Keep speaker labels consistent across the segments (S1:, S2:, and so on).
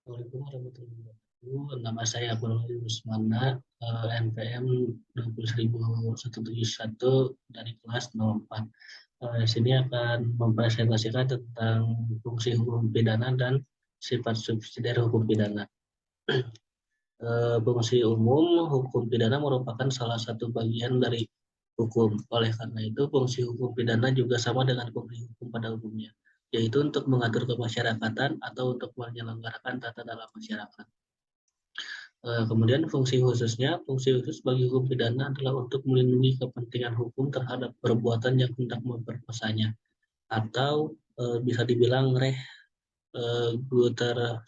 S1: Assalamualaikum warahmatullahi wabarakatuh. Nama saya Abdul Rusmana, NPM 20171 dari kelas 04. Di sini akan mempresentasikan tentang fungsi hukum pidana dan sifat subsidiar hukum pidana. Fungsi umum hukum pidana merupakan salah satu bagian dari hukum. Oleh karena itu, fungsi hukum pidana juga sama dengan fungsi hukum pada umumnya, yaitu untuk mengatur kemasyarakatan atau untuk menyelenggarakan tata dalam masyarakat. Kemudian fungsi khusus bagi hukum pidana adalah untuk melindungi kepentingan hukum terhadap perbuatan yang hendak memperkosanya atau bisa dibilang Guterres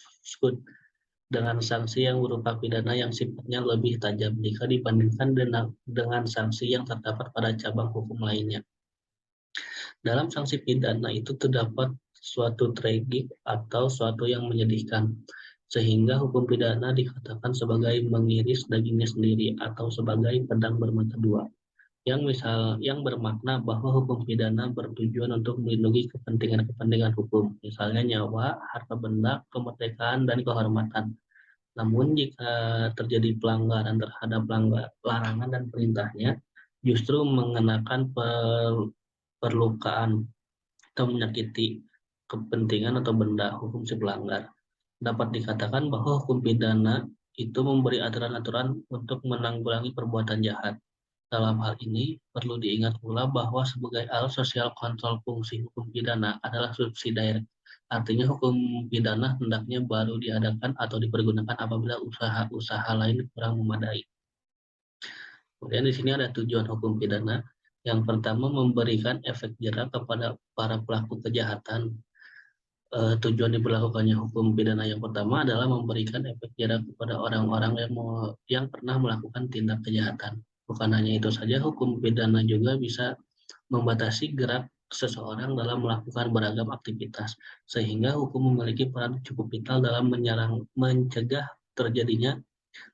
S1: dengan sanksi yang berupa pidana yang sifatnya lebih tajam jika dibandingkan dengan sanksi yang terdapat pada cabang hukum lainnya. Dalam sanksi pidana itu terdapat suatu tragik atau suatu yang menyedihkan, sehingga hukum pidana dikatakan sebagai mengiris dagingnya sendiri atau sebagai pedang bermata dua, yang bermakna bahwa hukum pidana bertujuan untuk melindungi kepentingan-kepentingan hukum, misalnya nyawa, harta benda, kemerdekaan, dan kehormatan. Namun jika terjadi pelanggaran terhadap larangan dan perintahnya, justru mengenakan perlukaan atau menyakiti kepentingan atau benda hukum si pelanggar. Dapat dikatakan bahwa hukum pidana itu memberi aturan-aturan untuk menanggulangi perbuatan jahat. Dalam hal ini, perlu diingat pula bahwa sebagai alat sosial kontrol fungsi hukum pidana adalah subsidiar. Artinya hukum pidana hendaknya baru diadakan atau dipergunakan apabila usaha-usaha lain kurang memadai. Kemudian di sini ada tujuan hukum pidana. Yang pertama, memberikan efek jera kepada para pelaku kejahatan. Tujuan diberlakukannya hukum pidana yang pertama adalah memberikan efek jera kepada orang-orang yang pernah melakukan tindak kejahatan. Bukan hanya itu saja, hukum pidana juga bisa membatasi gerak seseorang dalam melakukan beragam aktivitas, sehingga hukum memiliki peran cukup vital dalam mencegah terjadinya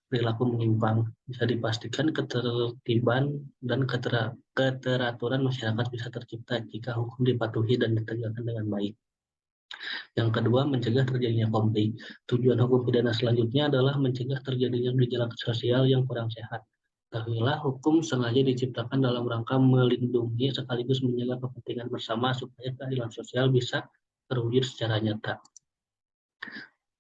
S1: perilaku menyimpang. Bisa dipastikan ketertiban dan keteraturan masyarakat bisa tercipta jika hukum dipatuhi dan ditegakkan dengan baik. Yang kedua, mencegah terjadinya konflik. Tujuan hukum pidana selanjutnya adalah mencegah terjadinya gejolak sosial yang kurang sehat. Ketahuilah, hukum sengaja diciptakan dalam rangka melindungi sekaligus menjaga kepentingan bersama supaya keadilan sosial bisa terwujud secara nyata.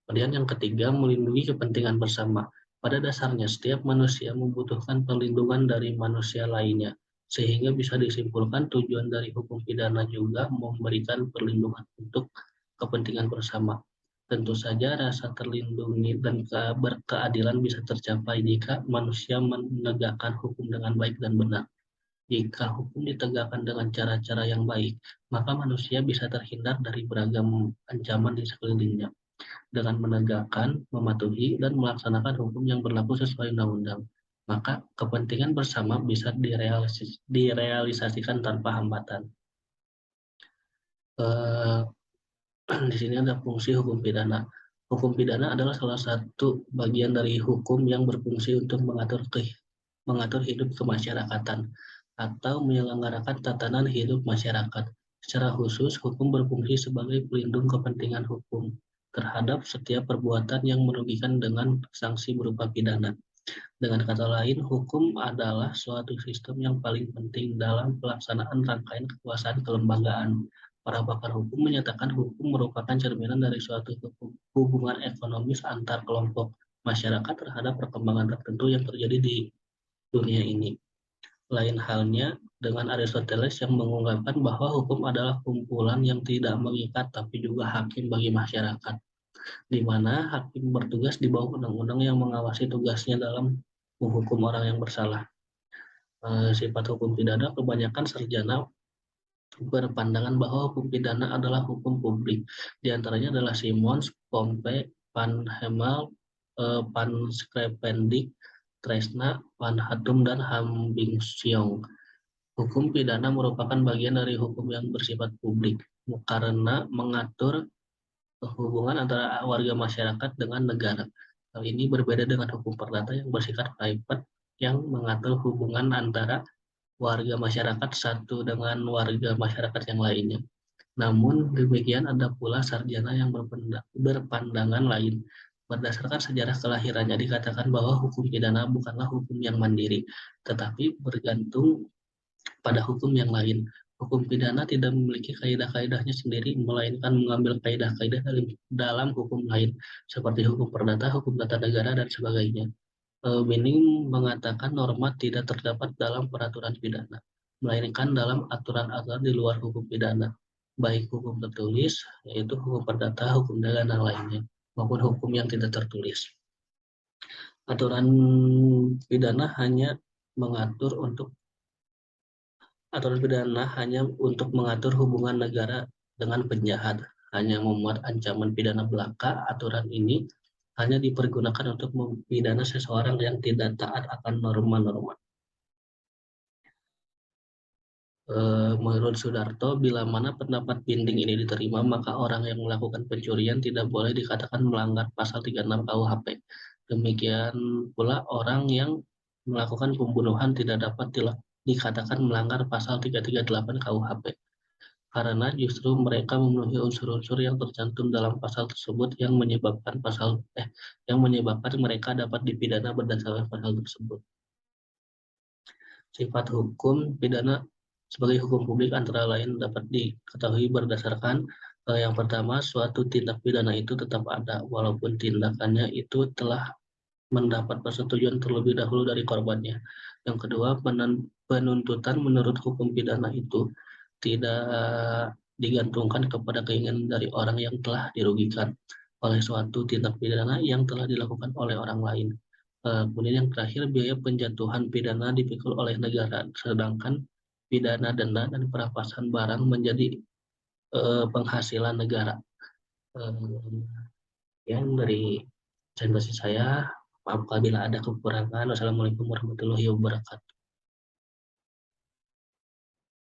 S1: Kemudian yang ketiga, melindungi kepentingan bersama. Pada dasarnya, setiap manusia membutuhkan perlindungan dari manusia lainnya, sehingga bisa disimpulkan tujuan dari hukum pidana juga memberikan perlindungan untuk kepentingan bersama. Tentu saja rasa terlindungi dan berkeadilan bisa tercapai jika manusia menegakkan hukum dengan baik dan benar. Jika hukum ditegakkan dengan cara-cara yang baik, maka manusia bisa terhindar dari beragam ancaman di sekelilingnya dengan menegakkan, mematuhi, dan melaksanakan hukum yang berlaku sesuai undang-undang. Maka kepentingan bersama bisa direalisasikan tanpa hambatan. Di sini ada fungsi hukum pidana. Hukum pidana adalah salah satu bagian dari hukum yang berfungsi untuk mengatur hidup kemasyarakatan atau menyelenggarakan tatanan hidup masyarakat. Secara khusus, hukum berfungsi sebagai pelindung kepentingan hukum terhadap setiap perbuatan yang merugikan dengan sanksi berupa pidana. Dengan kata lain, hukum adalah suatu sistem yang paling penting dalam pelaksanaan rangkaian kekuasaan kelembagaan. Para pakar hukum menyatakan hukum merupakan cerminan dari suatu hubungan ekonomis antar kelompok masyarakat terhadap perkembangan tertentu yang terjadi di dunia ini. Lain halnya dengan Aristoteles yang mengungkapkan bahwa hukum adalah kumpulan yang tidak mengikat tapi juga hakim bagi masyarakat, di mana hakim bertugas di bawah undang-undang yang mengawasi tugasnya dalam menghukum orang yang bersalah. Sifat hukum pidana, kebanyakan sarjana berpandangan bahwa hukum pidana adalah hukum publik. Di antaranya adalah Simons, Pompe, Van Hemel, Van Scrivendick, Tresna, Van Hatum, dan Hambingsiong. Hukum pidana merupakan bagian dari hukum yang bersifat publik karena mengatur hubungan antara warga masyarakat dengan negara. Hal ini berbeda dengan hukum perdata yang bersifat private yang mengatur hubungan antara warga masyarakat satu dengan warga masyarakat yang lainnya. Namun demikian ada pula sarjana yang berpandangan lain. Berdasarkan sejarah kelahirannya dikatakan bahwa hukum pidana bukanlah hukum yang mandiri, tetapi bergantung pada hukum yang lain. Hukum pidana tidak memiliki kaidah-kaidahnya sendiri, melainkan mengambil kaidah-kaidah dalam hukum lain, seperti hukum perdata, hukum tata negara, dan sebagainya. Meaning mengatakan norma tidak terdapat dalam peraturan pidana, melainkan dalam aturan-aturan di luar hukum pidana, baik hukum tertulis, yaitu hukum perdata, hukum dagang, dan lainnya, maupun hukum yang tidak tertulis. Aturan pidana hanya mengatur untuk Aturan pidana hanya untuk mengatur hubungan negara dengan penjahat, hanya memuat ancaman pidana belaka. Aturan ini hanya dipergunakan untuk mempidana seseorang yang tidak taat akan norma-norma. Menurut Sudarto, bila mana pendapat Binding ini diterima, maka orang yang melakukan pencurian tidak boleh dikatakan melanggar pasal 36 KUHP. Demikian pula orang yang melakukan pembunuhan tidak dapat dikatakan melanggar pasal 338 KUHP. Karena justru mereka memenuhi unsur-unsur yang tercantum dalam pasal tersebut yang menyebabkan mereka dapat dipidana berdasarkan pasal tersebut. Sifat hukum pidana sebagai hukum publik antara lain dapat diketahui berdasarkan yang pertama, suatu tindak pidana itu tetap ada walaupun tindakannya itu telah mendapat persetujuan terlebih dahulu dari korbannya. Yang kedua, penuntutan menurut hukum pidana itu tidak digantungkan kepada keinginan dari orang yang telah dirugikan oleh suatu tindak pidana yang telah dilakukan oleh orang lain. Kemudian yang terakhir, biaya penjatuhan pidana dipikul oleh negara, sedangkan pidana denda dan perampasan barang menjadi penghasilan negara. Yang dari presentasi saya, maaf apabila ada kekurangan. Wassalamualaikum warahmatullahi wabarakatuh.